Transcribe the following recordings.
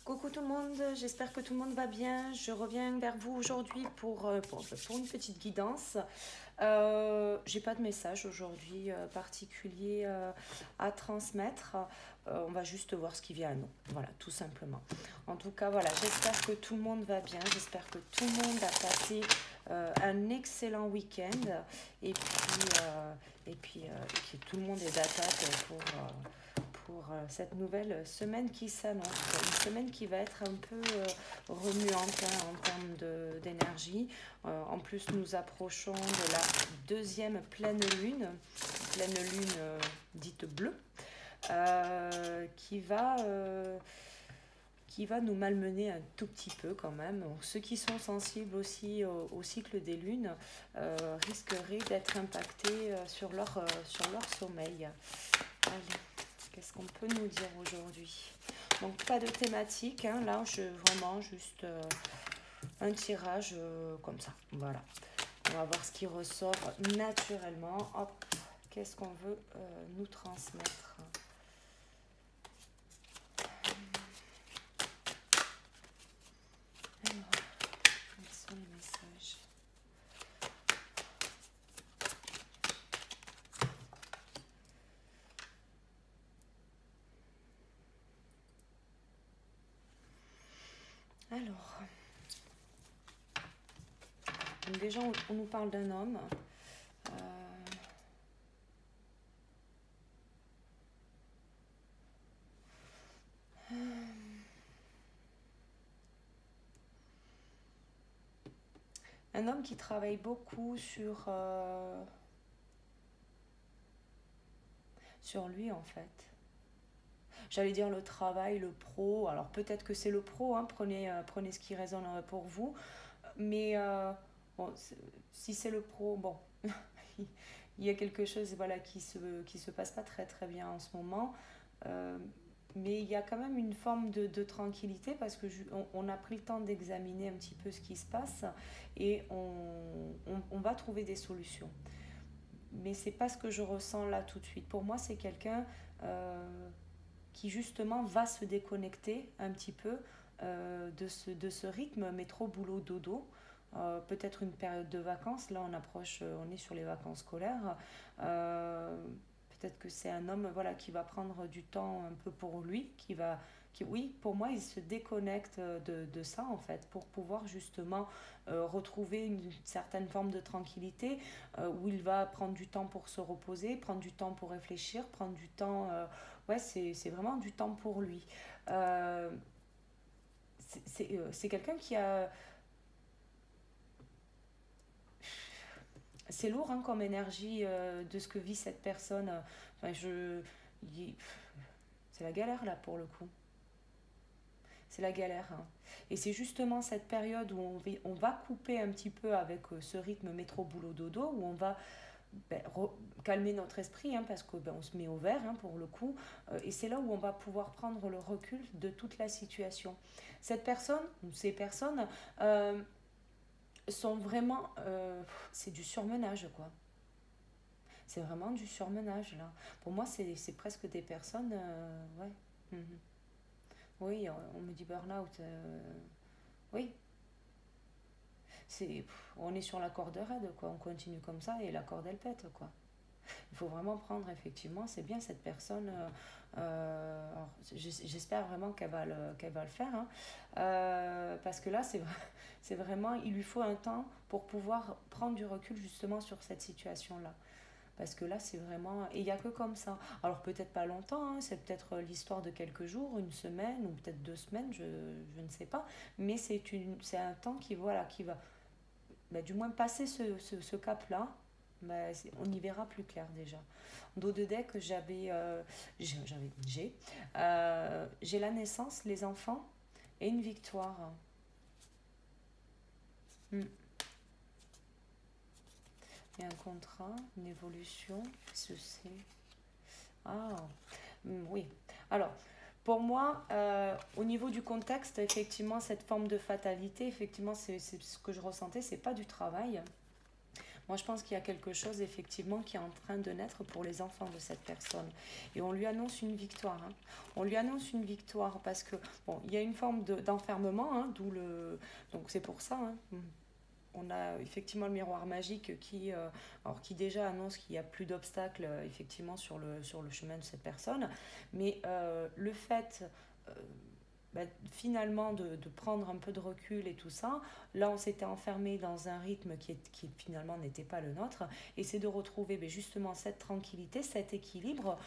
Coucou tout le monde, j'espère que tout le monde va bien. Je reviens vers vous aujourd'hui pour une petite guidance. J'ai pas de message aujourd'hui particulier à transmettre. On va juste voir ce qui vient à nous. Voilà, tout simplement. En tout cas, voilà, j'espère que tout le monde va bien. J'espère que tout le monde a passé un excellent week-end. Et puis tout le monde est d'attaque pour cette nouvelle semaine qui s'annonce. Une semaine qui va être un peu remuante en termes d'énergie. En plus, nous approchons de la deuxième pleine lune dite bleue, qui va nous malmener un tout petit peu quand même. Donc, ceux qui sont sensibles aussi au cycle des lunes risqueraient d'être impactés sur leur sommeil. Allez. Qu'est-ce qu'on peut nous dire aujourd'hui? Donc pas de thématique, hein. Là vraiment juste un tirage comme ça, voilà. On va voir ce qui ressort naturellement. Hop, qu'est-ce qu'on veut nous transmettre? Alors, quels sont les messages? Alors, donc déjà on nous parle d'un homme. Un homme qui travaille beaucoup sur lui en fait. J'allais dire le travail, le pro. Alors peut-être que c'est le pro, hein, prenez ce qui résonne pour vous. Mais bon, si c'est le pro, bon, il y a quelque chose voilà, qui se passe pas très très bien en ce moment. Mais il y a quand même une forme de tranquillité parce que on a pris le temps d'examiner un petit peu ce qui se passe et on va trouver des solutions. Mais c'est pas ce que je ressens là tout de suite. Pour moi, c'est quelqu'un qui justement va se déconnecter un petit peu de ce rythme métro boulot dodo. Peut-être une période de vacances, là on est sur les vacances scolaires. Peut-être que c'est un homme voilà, qui va prendre du temps un peu pour lui, oui, pour moi, il se déconnecte de ça en fait, pour pouvoir justement retrouver une certaine forme de tranquillité, où il va prendre du temps pour se reposer, prendre du temps pour réfléchir, prendre du temps, ouais, c'est vraiment du temps pour lui. Euh, c'est quelqu'un qui a... C'est lourd hein, comme énergie de ce que vit cette personne. Enfin, c'est la galère là pour le coup. C'est la galère, hein. Et c'est justement cette période où on va couper un petit peu avec ce rythme métro-boulot-dodo, où on va ben, calmer notre esprit, hein, parce qu'on on se met au vert hein, pour le coup. Et c'est là où on va pouvoir prendre le recul de toute la situation. Cette personne, ou ces personnes, sont vraiment... c'est du surmenage, quoi. C'est vraiment du surmenage, là. Pour moi, c'est presque des personnes... ouais. Mhm. Oui, on me dit burn-out. Oui, on est sur la corde raide, quoi. On continue comme ça et la corde, elle pète, quoi. Il faut vraiment prendre, effectivement, c'est bien cette personne. J'espère vraiment qu'elle va le faire. Hein. Parce que là, c'est vraiment, il lui faut un temps pour pouvoir prendre du recul, justement, sur cette situation-là. Parce que là, c'est vraiment... Et il n'y a que comme ça. Alors peut-être pas longtemps, hein, c'est peut-être l'histoire de quelques jours, une semaine, ou peut-être 2 semaines, je ne sais pas. Mais c'est un temps voilà, qui va... Bah, du moins passer ce cap-là, bah, on y verra plus clair déjà. Dos de deck, j'ai la naissance, les enfants et une victoire. Hmm. Et un contrat, une évolution, ceci. Ah, oui. Alors, pour moi, au niveau du contexte, effectivement, cette forme de fatalité, effectivement, c'est ce que je ressentais, c'est pas du travail. Moi, je pense qu'il y a quelque chose, effectivement, qui est en train de naître pour les enfants de cette personne. Et on lui annonce une victoire, hein. On lui annonce une victoire parce que, bon, il y a une forme d'enfermement, hein, d'où le... Donc, c'est pour ça, hein. On a effectivement le miroir magique alors qui déjà annonce qu'il n'y a plus d'obstacles, effectivement, sur le chemin de cette personne. Mais le fait... euh, bah, finalement de prendre un peu de recul et tout ça, là on s'était enfermé dans un rythme qui finalement n'était pas le nôtre, et c'est de retrouver justement cette tranquillité, cet équilibre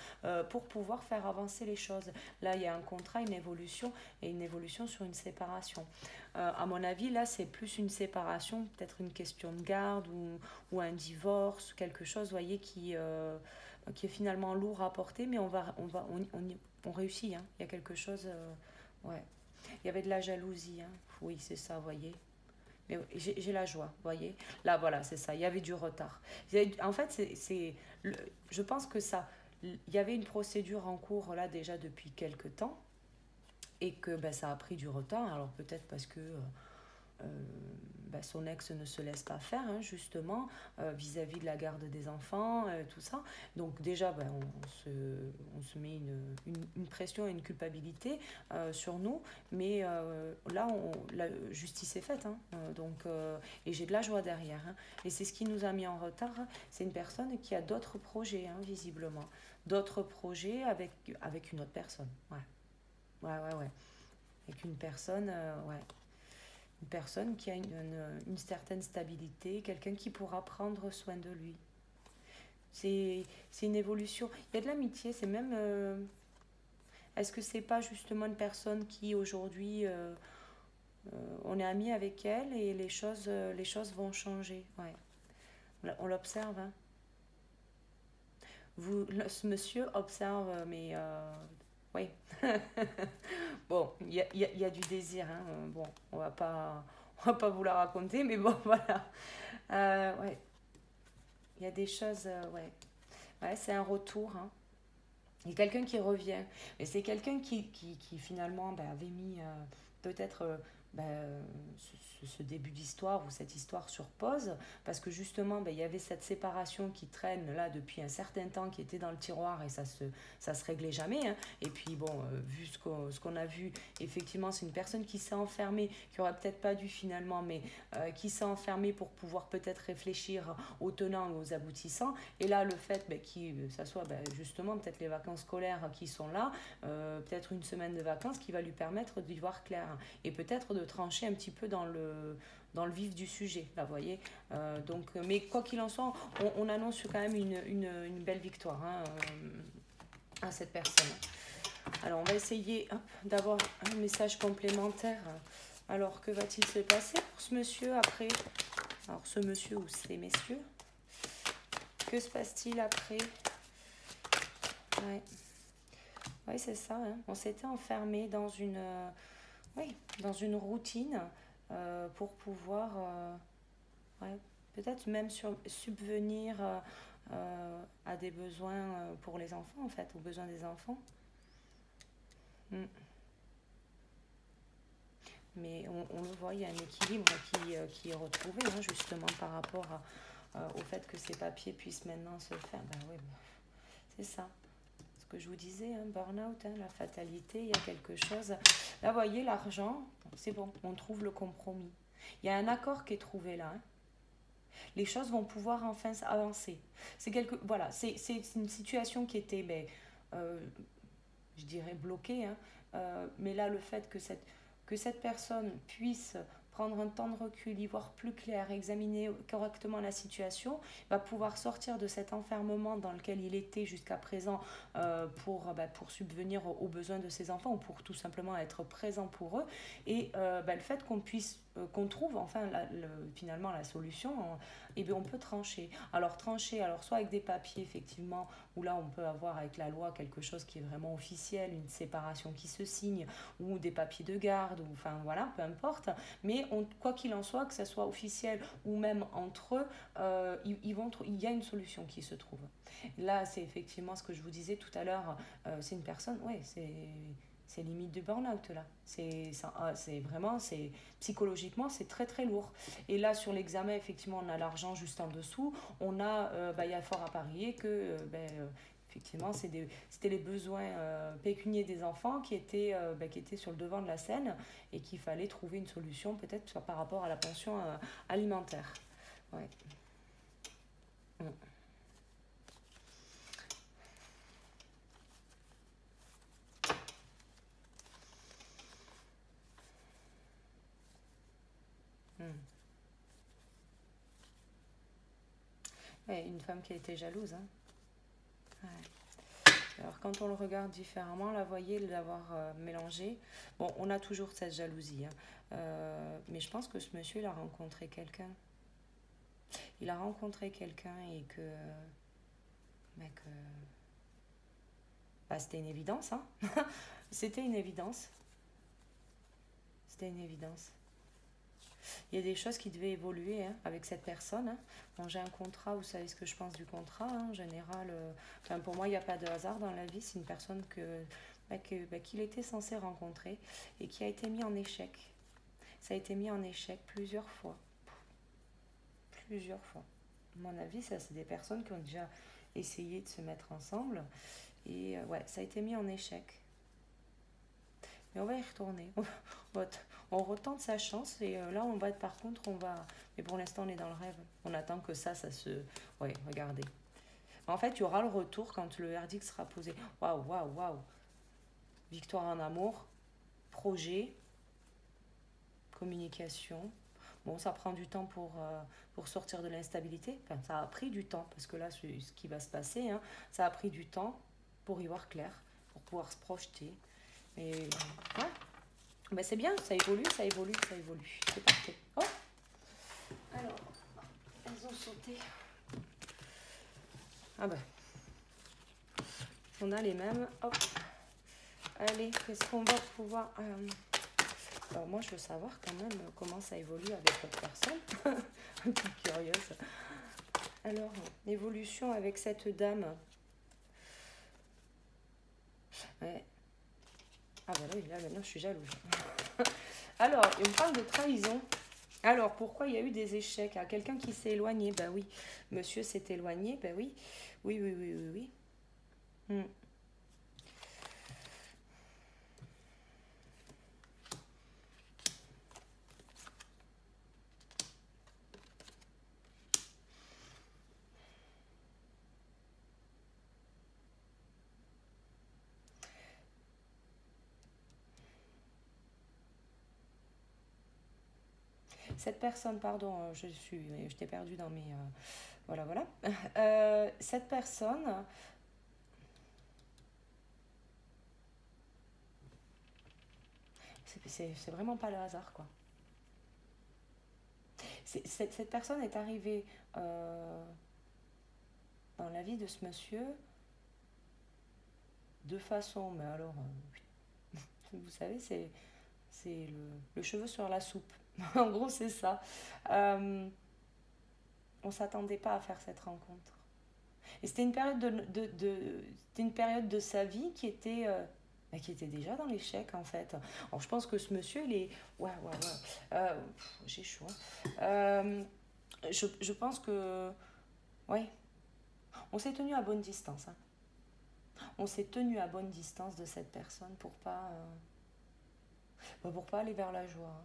pour pouvoir faire avancer les choses. Là il y a un contrat, une évolution, et une évolution sur une séparation. À mon avis, là c'est plus une séparation, peut-être une question de garde ou un divorce, quelque chose, vous voyez, qui est finalement lourd à porter, mais on réussit, hein. Il y a quelque chose... ouais. Il y avait de la jalousie, hein. Oui, c'est ça, vous voyez. Mais oui, j'ai la joie, vous voyez. Là, voilà, c'est ça. Il y avait du retard. En fait, je pense que ça. Il y avait une procédure en cours là déjà depuis quelques temps et que ben, ça a pris du retard. Alors peut-être parce que euh, bah, son ex ne se laisse pas faire, hein, justement, vis-à-vis de la garde des enfants, tout ça. Donc déjà, bah, on se met une pression et une culpabilité sur nous, mais là, la justice est faite, hein, et j'ai de la joie derrière, hein. Et c'est ce qui nous a mis en retard, hein. C'est une personne qui a d'autres projets, hein, visiblement. D'autres projets avec une autre personne. Ouais, ouais, ouais, ouais. Avec une personne, ouais, une personne qui a une certaine stabilité, quelqu'un qui pourra prendre soin de lui. C'est une évolution. Il y a de l'amitié, c'est même... est-ce que c'est pas justement une personne qui aujourd'hui, on est amis avec elle et les choses vont changer. Ouais. On l'observe, hein. Ce monsieur observe, mais oui. Bon, il y a du désir, hein. Bon, on va pas vous la raconter, mais bon, voilà. Ouais, il y a des choses, ouais. Ouais, c'est un retour, hein. Il y a quelqu'un qui revient. Mais c'est quelqu'un qui finalement ben, avait mis peut-être ce début d'histoire ou cette histoire sur pause, parce que justement, ben, il y avait cette séparation qui traîne là depuis un certain temps, qui était dans le tiroir et ça se réglait jamais, hein. Et puis bon, vu ce qu'on a vu, effectivement, c'est une personne qui s'est enfermée, qui aurait peut-être pas dû finalement, mais qui s'est enfermée pour pouvoir peut-être réfléchir aux tenants et aux aboutissants. Et là, le fait ben, ça soit ben, justement peut-être les vacances scolaires qui sont là, peut-être une semaine de vacances qui va lui permettre d'y voir clair et peut-être de trancher un petit peu dans le vif du sujet, là, vous voyez. Mais quoi qu'il en soit, on annonce quand même une belle victoire, hein, à cette personne. Alors, on va essayer d'avoir un message complémentaire. Alors, que va-t-il se passer pour ce monsieur après? Alors, ce monsieur ou ces messieurs, que se passe-t-il après? Ouais, ouais, c'est ça, hein. On s'était enfermé oui, dans une routine pour pouvoir, ouais, peut-être même subvenir à des besoins pour les enfants, en fait, aux besoins des enfants. Mm. Mais on le voit, il y a un équilibre qui est retrouvé, hein, justement, par rapport au fait que ces papiers puissent maintenant se faire. Ben oui, c'est ça. Ce que je vous disais, hein, burn-out, hein, la fatalité, il y a quelque chose. Là, vous voyez, l'argent, c'est bon, on trouve le compromis. Il y a un accord qui est trouvé là, hein. Les choses vont pouvoir enfin avancer. Voilà, c'est une situation qui était, ben, euh, je dirais, bloquée, hein. Mais là, le fait que cette personne puisse prendre un temps de recul, y voir plus clair, examiner correctement la situation, va pouvoir sortir de cet enfermement dans lequel il était jusqu'à présent pour subvenir aux besoins de ses enfants ou pour tout simplement être présent pour eux. Et le fait qu'on trouve enfin finalement la solution, et bien on peut trancher. Alors trancher, alors soit avec des papiers effectivement, où là on peut avoir avec la loi quelque chose qui est vraiment officiel, une séparation qui se signe, ou des papiers de garde, ou enfin voilà, peu importe. Mais quoi qu'il en soit, que ce soit officiel ou même entre eux, il y a une solution qui se trouve. Là, c'est effectivement ce que je vous disais tout à l'heure, c'est une personne, ouais, C'est limite du burn-out là. C'est vraiment, psychologiquement, c'est très très lourd. Et là, sur l'examen, effectivement, on a l'argent juste en dessous. On a, il y a fort à parier que, effectivement, c'était les besoins pécuniers des enfants qui étaient sur le devant de la scène et qu'il fallait trouver une solution peut-être par rapport à la pension alimentaire. Ouais. Mm. Mm. Ouais, une femme qui a été jalouse, hein. Ouais. Alors quand on le regarde différemment, là, vous voyez, l'avoir mélangé, bon, on a toujours cette jalousie, hein. Mais je pense que ce monsieur, il a rencontré quelqu'un. Il a rencontré quelqu'un et que c'était une évidence, hein. C'était une évidence. C'était une évidence. Il y a des choses qui devaient évoluer, hein, avec cette personne, hein. Bon, j'ai un contrat, vous savez ce que je pense du contrat, hein, en général. Enfin, pour moi, il n'y a pas de hasard dans la vie. C'est une personne qu'il était censé rencontrer et qui a été mis en échec. Ça a été mis en échec plusieurs fois. Plusieurs fois. À mon avis, ça, c'est des personnes qui ont déjà essayé de se mettre ensemble. Et ouais, ça a été mis en échec. Mais on va y retourner. On retente sa chance et là, par contre, on va. Mais pour l'instant, on est dans le rêve. On attend que ça se. Ouais, regardez. En fait, il y aura le retour quand le verdict sera posé. Waouh, waouh, waouh. Victoire en amour, projet, communication. Bon, ça prend du temps pour sortir de l'instabilité. Enfin, ça a pris du temps parce que là, c'est ce qui va se passer, hein, ça a pris du temps pour y voir clair, pour pouvoir se projeter. Et ouais. Ben c'est bien, ça évolue, ça évolue, ça évolue. C'est parfait. Oh, alors, elles ont sauté. Ah ben, on a les mêmes. Hop. Allez, qu'est-ce qu'on va pouvoir... Alors moi, je veux savoir quand même comment ça évolue avec votre personne. Un peu curieuse. Alors, l'évolution avec cette dame. Ouais. Ah ben là, maintenant, je suis jalouse. Alors, on parle de trahison. Alors, pourquoi il y a eu des échecs? Quelqu'un qui s'est éloigné, ben oui. Monsieur s'est éloigné, ben oui. Oui, oui, oui, oui, oui. Hmm. Cette personne, pardon, je t'ai perdue dans mes... voilà, voilà. Cette personne... C'est vraiment pas le hasard, quoi. Cette personne est arrivée dans la vie de ce monsieur de façon... Mais alors, vous savez, c'est le cheveu sur la soupe. En gros, c'est ça. On s'attendait pas à faire cette rencontre. Et c'était une période c'était une période de sa vie qui était déjà dans l'échec, en fait. Alors, je pense que ce monsieur, il est... Ouais, ouais, ouais. J'ai chaud, hein. Je pense que... Ouais. On s'est tenu à bonne distance, hein. On s'est tenu à bonne distance de cette personne pour pas aller vers la joie, hein.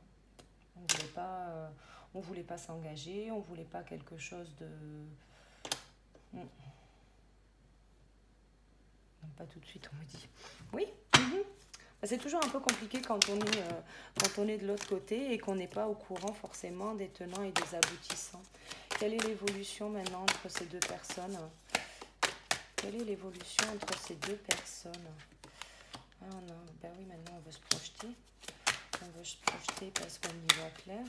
On voulait pas s'engager, on voulait pas quelque chose de... Non, pas tout de suite, on me dit. Oui. C'est toujours un peu compliqué quand on est de l'autre côté et qu'on n'est pas au courant forcément des tenants et des aboutissants. Quelle est l'évolution maintenant entre ces deux personnes? Quelle est l'évolution entre ces deux personnes? Ben oui, maintenant on veut se projeter. On veut se projeter parce qu'on y voit clair.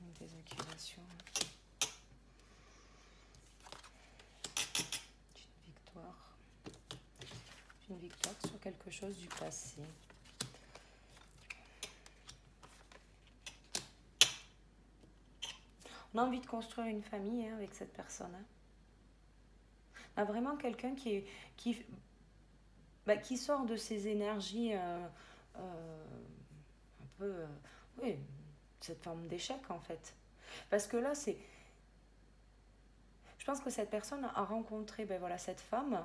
Une désaccusation. Une victoire sur quelque chose du passé. On a envie de construire une famille hein, avec cette personne. Hein. On a vraiment quelqu'un qui sort de ces énergies un peu... oui, cette forme d'échec en fait. Parce que là, c'est... Je pense que cette personne a rencontré ben voilà, cette femme,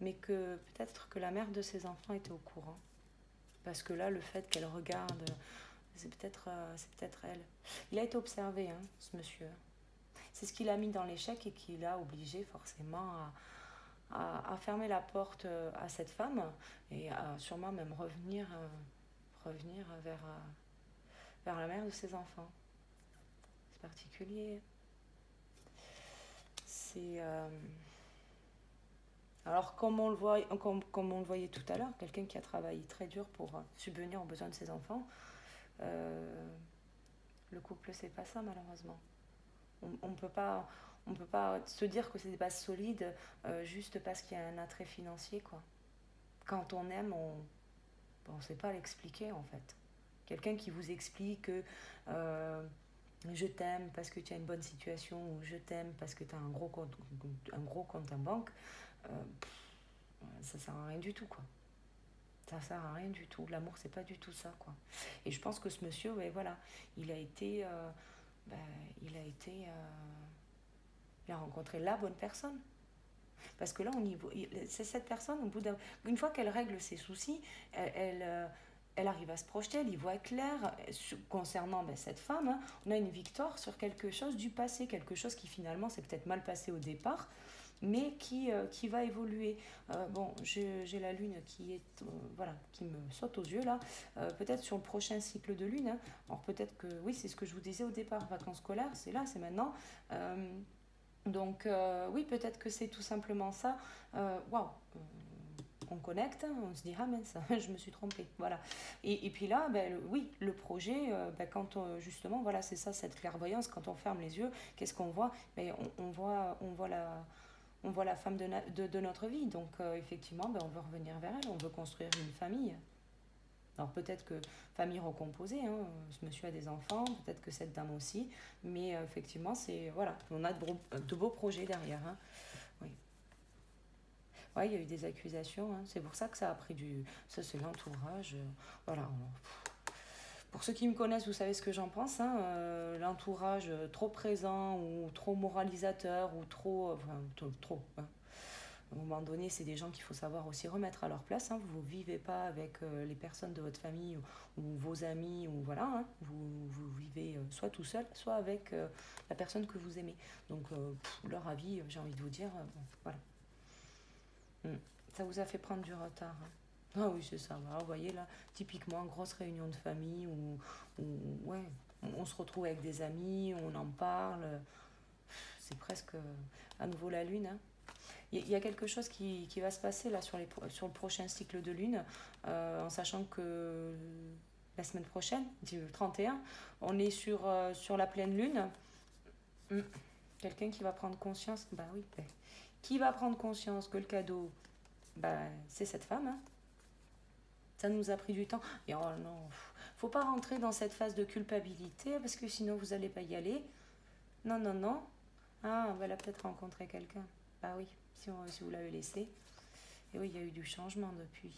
mais que peut-être que la mère de ses enfants était au courant. Parce que là, le fait qu'elle regarde, c'est peut-être elle. Il a été observé, hein, ce monsieur. C'est ce qu'il a mis dans l'échec et qui l'a obligé forcément à fermer la porte à cette femme et à sûrement même revenir vers la mère de ses enfants. C'est particulier. C'est... Alors, comme on le voyait tout à l'heure, quelqu'un qui a travaillé très dur pour subvenir aux besoins de ses enfants, le couple, c'est pas ça, malheureusement. On ne peut pas se dire que c'est des bases solides juste parce qu'il y a un attrait financier, quoi. Quand on aime, on ne sait pas l'expliquer, en fait. Quelqu'un qui vous explique que je t'aime parce que tu as une bonne situation ou je t'aime parce que tu as un gros compte en banque, ça sert à rien du tout, quoi. Ça sert à rien du tout. L'amour, c'est pas du tout ça, quoi. Et je pense que ce monsieur, ouais, voilà, il a rencontré la bonne personne. Parce que là, c'est cette personne, une fois qu'elle règle ses soucis, elle arrive à se projeter, elle y voit clair. Concernant cette femme, hein, on a une victoire sur quelque chose du passé, quelque chose qui finalement s'est peut-être mal passé au départ, mais qui va évoluer. Bon, j'ai la lune qui me saute aux yeux là. Peut-être sur le prochain cycle de lune. Hein. Alors peut-être que, oui, c'est ce que je vous disais au départ, vacances scolaires, c'est là, c'est maintenant. Donc oui, peut-être que c'est tout simplement ça. Waouh, on connecte, on se dit ah mince, je me suis trompée, voilà. Et puis là, oui, le projet, quand justement, voilà, c'est ça, cette clairvoyance, quand on ferme les yeux, qu'est-ce qu'on voit? On voit la femme de notre vie. Donc effectivement, on veut revenir vers elle, on veut construire une famille. Alors peut-être que famille recomposée, hein, ce monsieur a des enfants, peut-être que cette dame aussi, mais effectivement, on a de beaux projets derrière. Hein. Oui. Ouais, il y a eu des accusations, hein, c'est pour ça que ça a pris ça c'est l'entourage. Voilà. Pour ceux qui me connaissent, vous savez ce que j'en pense. Hein, l'entourage trop présent ou trop moralisateur ou trop... Hein. À un moment donné, c'est des gens qu'il faut savoir aussi remettre à leur place. Hein. Vous ne vivez pas avec les personnes de votre famille ou vos amis. Ou voilà, hein. Vous vivez soit tout seul, soit avec la personne que vous aimez. Donc, leur avis, j'ai envie de vous dire, voilà. Ça vous a fait prendre du retard. Hein. Ah oui, c'est ça. Alors, vous voyez là, typiquement, grosse réunion de famille où ouais, on se retrouve avec des amis, on en parle. C'est presque à nouveau la lune. Hein. Il y a quelque chose qui va se passer là sur le prochain cycle de lune, en sachant que la semaine prochaine, le 31, on est sur la pleine lune. Quelqu'un qui va prendre conscience, qui va prendre conscience que le cadeau, c'est cette femme. Hein. Ça nous a pris du temps. Et oh non, faut pas rentrer dans cette phase de culpabilité parce que sinon vous n'allez pas y aller. Non, non, non. Ah, elle a peut-être rencontré quelqu'un. Bah oui, si vous l'avez laissé. Et oui, il y a eu du changement depuis.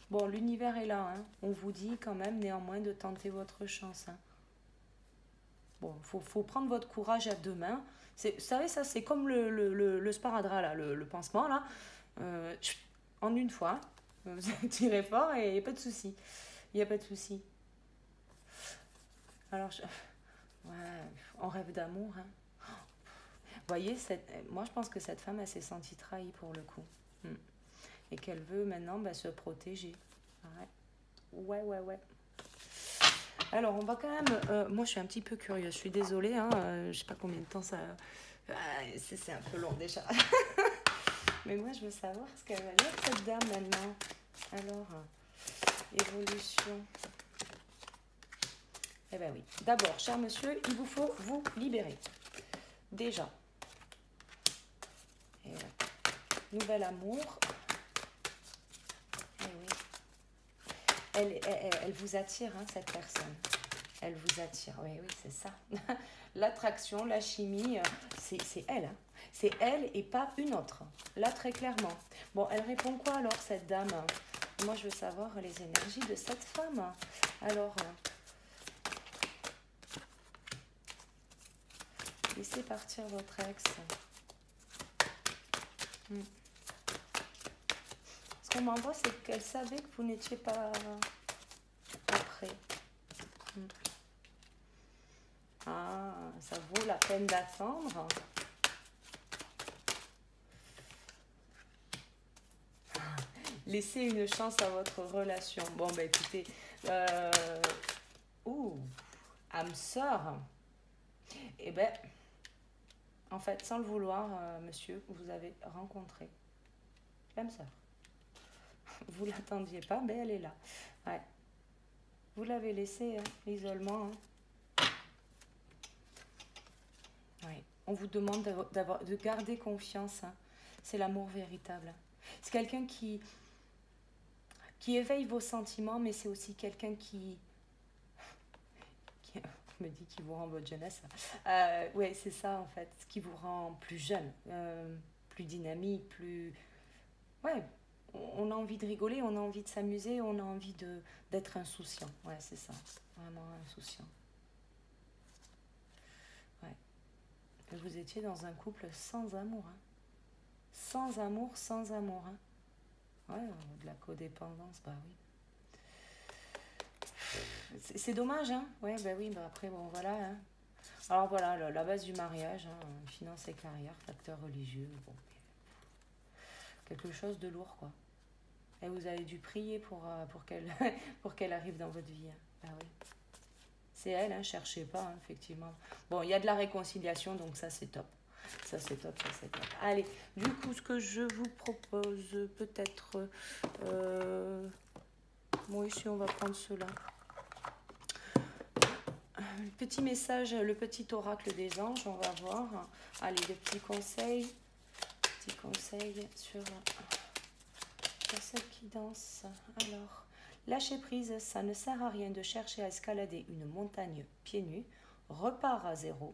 Bon, l'univers est là. Hein. On vous dit quand même néanmoins de tenter votre chance. Hein. Bon, faut prendre votre courage à deux mains. Vous savez, ça, c'est comme le sparadrap, là, le pansement, là. En une fois, vous tirez fort et il n'y a pas de souci. Il n'y a pas de souci. Alors, on rêve d'amour. Hein. Vous voyez, moi, je pense que cette femme, elle s'est sentie trahie pour le coup. Et qu'elle veut maintenant se protéger. Ouais. Alors, on va quand même... moi, je suis un petit peu curieuse. Je suis désolée. Hein, je sais pas combien de temps ça... c'est un peu long déjà. Mais moi, je veux savoir ce qu'elle va dire, cette dame, maintenant. Alors, évolution. Eh bien oui. D'abord, cher monsieur, il vous faut vous libérer. Déjà. Et nouvel amour. Eh oui. Elle vous attire, hein, cette personne. Elle vous attire, oui, oui, c'est ça. L'attraction, la chimie, c'est elle. Hein. C'est elle et pas une autre. Là, très clairement. Bon, elle répond quoi alors, cette dame? Moi, je veux savoir les énergies de cette femme. Alors, laissez partir votre ex. Ce qu'on m'envoie, c'est qu'elle savait que vous n'étiez pas après. Ah, ça vaut la peine d'attendre. Laissez une chance à votre relation. Bon, bah écoutez. Âme sœur. Eh ben, en fait, sans le vouloir, monsieur, vous avez rencontré l'âme sœur. Vous l'attendiez pas, mais elle est là. Ouais. Vous l'avez laissé, hein, l'isolement. Hein. Ouais. On vous demande de garder confiance. Hein. C'est l'amour véritable. C'est quelqu'un qui éveille vos sentiments, mais c'est aussi quelqu'un qui me dit qu'il vous rend votre jeunesse. Oui, c'est ça en fait, ce qui vous rend plus jeune, plus dynamique, plus... Ouais, on a envie de rigoler, on a envie de s'amuser, on a envie d'être insouciant. Ouais, c'est ça, vraiment insouciant. Ouais. Et vous étiez dans un couple sans amour. Hein. Sans amour, sans amour. Hein. Ouais, de la codépendance, bah oui. C'est dommage, hein. Ouais, bah oui, bah après, bon, voilà. Hein. Alors voilà, la base du mariage, hein, finance et carrière, facteur religieux, bon. Quelque chose de lourd, quoi. Et vous avez dû prier pour qu'elle pour qu'elle arrive dans votre vie. Hein. Bah oui. C'est elle, hein, cherchez pas, hein, effectivement. Bon, il y a de la réconciliation, donc ça, c'est top. Ça, c'est top, ça, c'est top. Allez, du coup, ce que je vous propose, peut-être... Bon, ici, on va prendre cela. Petit message, le petit oracle des anges, on va voir. Allez, des petits conseils. Petits conseils sur celle qui danse. Alors, lâcher prise, ça ne sert à rien de chercher à escalader une montagne pieds nus. Repars à zéro.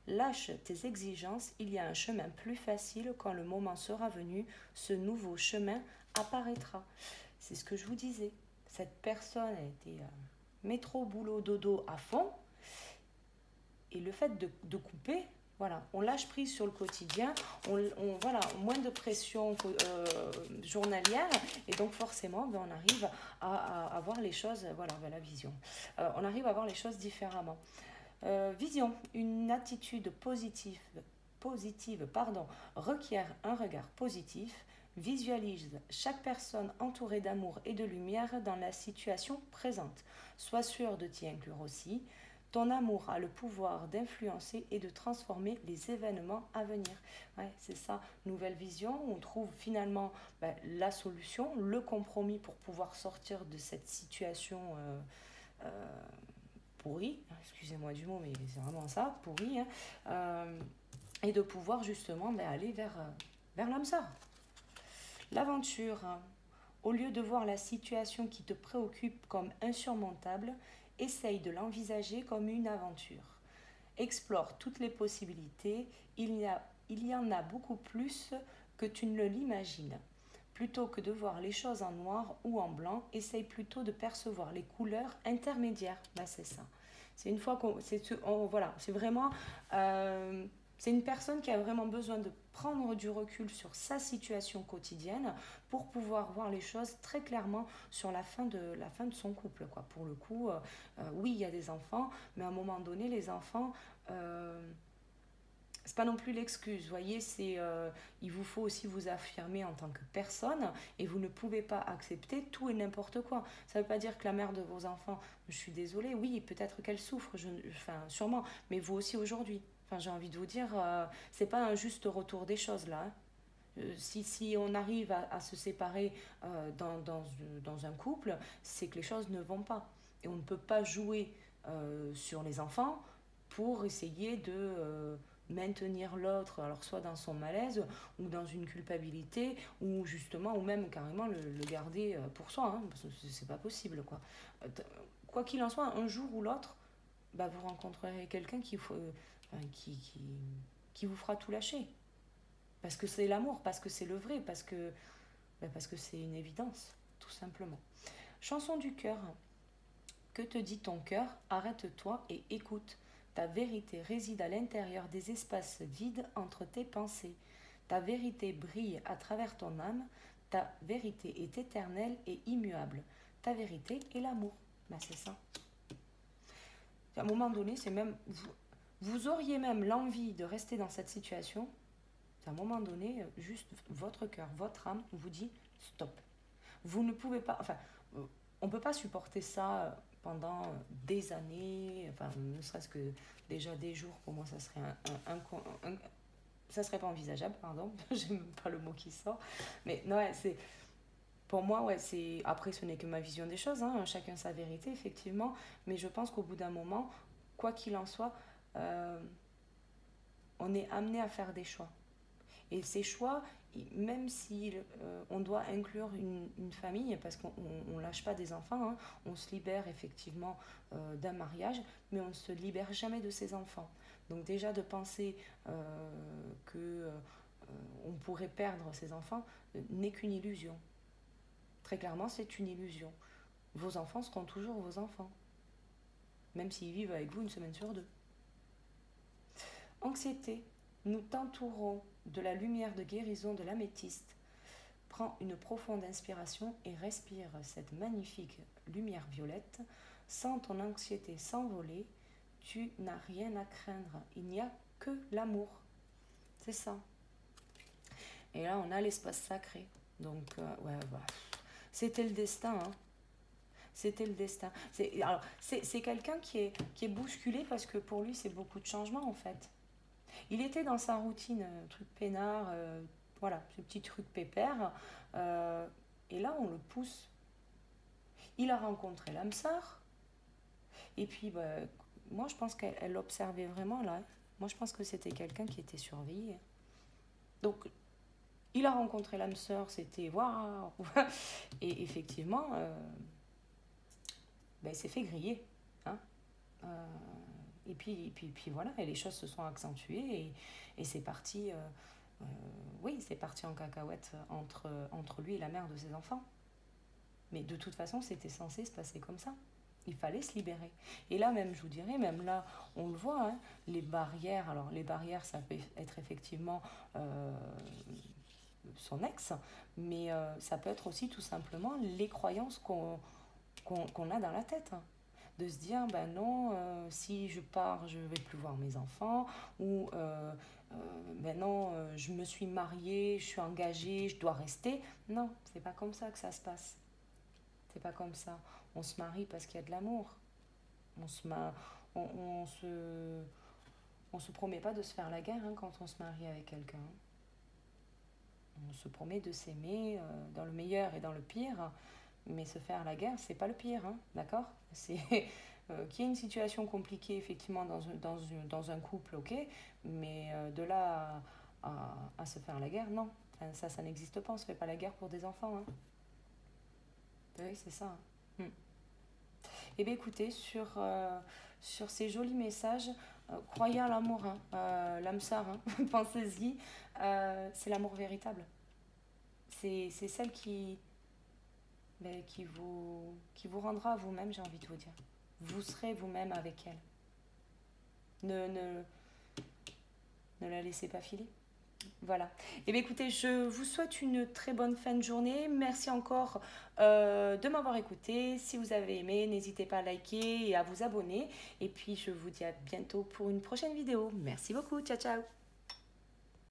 Lâche tes exigences, il y a un chemin plus facile quand le moment sera venu. Ce nouveau chemin apparaîtra. C'est ce que je vous disais. Cette personne a été métro, boulot, dodo à fond. Et le fait de couper, voilà, on lâche prise sur le quotidien, voilà, moins de pression journalière, et donc forcément, ben, on arrive à voir les choses, voilà, la vision. On arrive à voir les choses différemment. Vision, une attitude positive requiert un regard positif. Visualise chaque personne entourée d'amour et de lumière dans la situation présente. Sois sûr de t'y inclure aussi. Ton amour a le pouvoir d'influencer et de transformer les événements à venir. Ouais, c'est ça, nouvelle vision. On trouve finalement la solution, le compromis pour pouvoir sortir de cette situation pourrie. Excusez-moi du mot, mais c'est vraiment ça, pourrie. Hein, et de pouvoir justement aller vers l'âme sœur. L'aventure, au lieu de voir la situation qui te préoccupe comme insurmontable, essaye de l'envisager comme une aventure. Explore toutes les possibilités, il y en a beaucoup plus que tu ne l'imagines. Plutôt que de voir les choses en noir ou en blanc, essaye plutôt de percevoir les couleurs intermédiaires. C'est ça. C'est une fois qu'on... voilà, c'est vraiment... c'est une personne qui a vraiment besoin de prendre du recul sur sa situation quotidienne pour pouvoir voir les choses très clairement sur la fin de son couple. Quoi. Pour le coup, oui, il y a des enfants, mais à un moment donné, les enfants... c'est pas non plus l'excuse, vous voyez, il vous faut aussi vous affirmer en tant que personne et vous ne pouvez pas accepter tout et n'importe quoi. Ça veut pas dire que la mère de vos enfants, je suis désolée, oui, peut-être qu'elle souffre, sûrement, mais vous aussi aujourd'hui. Enfin, j'ai envie de vous dire, c'est pas un juste retour des choses là. Hein. Si on arrive à se séparer dans un couple, c'est que les choses ne vont pas. Et on ne peut pas jouer sur les enfants pour essayer de maintenir l'autre, alors soit dans son malaise ou dans une culpabilité ou justement ou même carrément le garder pour soi. Hein, parce que c'est pas possible quoi. Quoi qu'il en soit, un jour ou l'autre, bah, vous rencontrerez quelqu'un enfin, qui vous fera tout lâcher. Parce que c'est l'amour, parce que c'est le vrai, parce que c'est une évidence, tout simplement. Chanson du cœur. Que te dit ton cœur? Arrête-toi et écoute. Ta vérité réside à l'intérieur des espaces vides entre tes pensées. Ta vérité brille à travers ton âme. Ta vérité est éternelle et immuable. Ta vérité est l'amour. Ben, c'est ça. À un moment donné, c'est même vous auriez même l'envie de rester dans cette situation. À un moment donné, juste votre cœur, votre âme vous dit stop. Vous ne pouvez pas, enfin, on ne peut pas supporter ça pendant des années, enfin, ne serait-ce que déjà des jours, pour moi, ça serait ça serait pas envisageable, pardon, j'ai même pas le mot qui sort, mais non, ouais, c'est, pour moi, ouais, c'est, après, ce n'est que ma vision des choses, hein, chacun sa vérité, effectivement, mais je pense qu'au bout d'un moment, quoi qu'il en soit, euh, on est amené à faire des choix. Et ces choix, même si on doit inclure une famille, parce qu'on ne lâche pas des enfants, hein, on se libère effectivement d'un mariage, mais on ne se libère jamais de ses enfants. Donc déjà de penser que on pourrait perdre ses enfants n'est qu'une illusion. Très clairement, c'est une illusion. Vos enfants seront toujours vos enfants, même s'ils vivent avec vous une semaine sur deux. Anxiété, nous t'entourons de la lumière de guérison de l'améthyste. Prends une profonde inspiration et respire cette magnifique lumière violette. Sens ton anxiété s'envoler. Tu n'as rien à craindre. Il n'y a que l'amour. C'est ça. Et là, on a l'espace sacré. Donc, ouais, voilà. C'était le destin, hein. C'était le destin. C'est quelqu'un qui est bousculé parce que pour lui, c'est beaucoup de changements en fait. Il était dans sa routine, truc peinard, voilà, ce petit truc pépère. euh, et là, on le pousse. Il a rencontré l'âme sœur. Et puis, bah, moi, je pense qu'elle l'observait vraiment là. Moi, je pense que c'était quelqu'un qui était surveillé. Donc, il a rencontré l'âme sœur, c'était waouh. Et effectivement, ben, il s'est fait griller. Hein. Euh, et puis voilà, et les choses se sont accentuées et c'est parti, oui, c'est parti en cacahuète entre lui et la mère de ses enfants. Mais de toute façon, c'était censé se passer comme ça. Il fallait se libérer. Et là même, je vous dirais, même là, on le voit, hein, les barrières. Alors les barrières, ça peut être effectivement son ex, mais ça peut être aussi tout simplement les croyances qu'on a dans la tête. Hein. De se dire, ben non, si je pars, je ne vais plus voir mes enfants, ou ben non, je me suis mariée, je suis engagée, je dois rester. Non, c'est pas comme ça que ça se passe. C'est pas comme ça. On se marie parce qu'il y a de l'amour. On se, ma... on se... On se promet pas de se faire la guerre hein, quand on se marie avec quelqu'un. On se promet de s'aimer dans le meilleur et dans le pire, mais se faire la guerre, c'est pas le pire, hein, d'accord? C'est qu'il y ait une situation compliquée, effectivement, dans un couple, ok, mais de là à se faire la guerre, non. Enfin, ça n'existe pas, on se fait pas la guerre pour des enfants. Hein. Oui, c'est ça. Hein. Eh bien, écoutez, sur ces jolis messages, croyez à l'amour, hein, l'âme sœur, hein, pensez-y, c'est l'amour véritable. C'est celle ben, qui vous rendra à vous-même, j'ai envie de vous dire. Vous serez vous-même avec elle. Ne, ne, ne la laissez pas filer. Voilà. Et bien écoutez, je vous souhaite une très bonne fin de journée. Merci encore de m'avoir écouté. Si vous avez aimé, n'hésitez pas à liker et à vous abonner. Et puis je vous dis à bientôt pour une prochaine vidéo. Merci beaucoup. Ciao, ciao.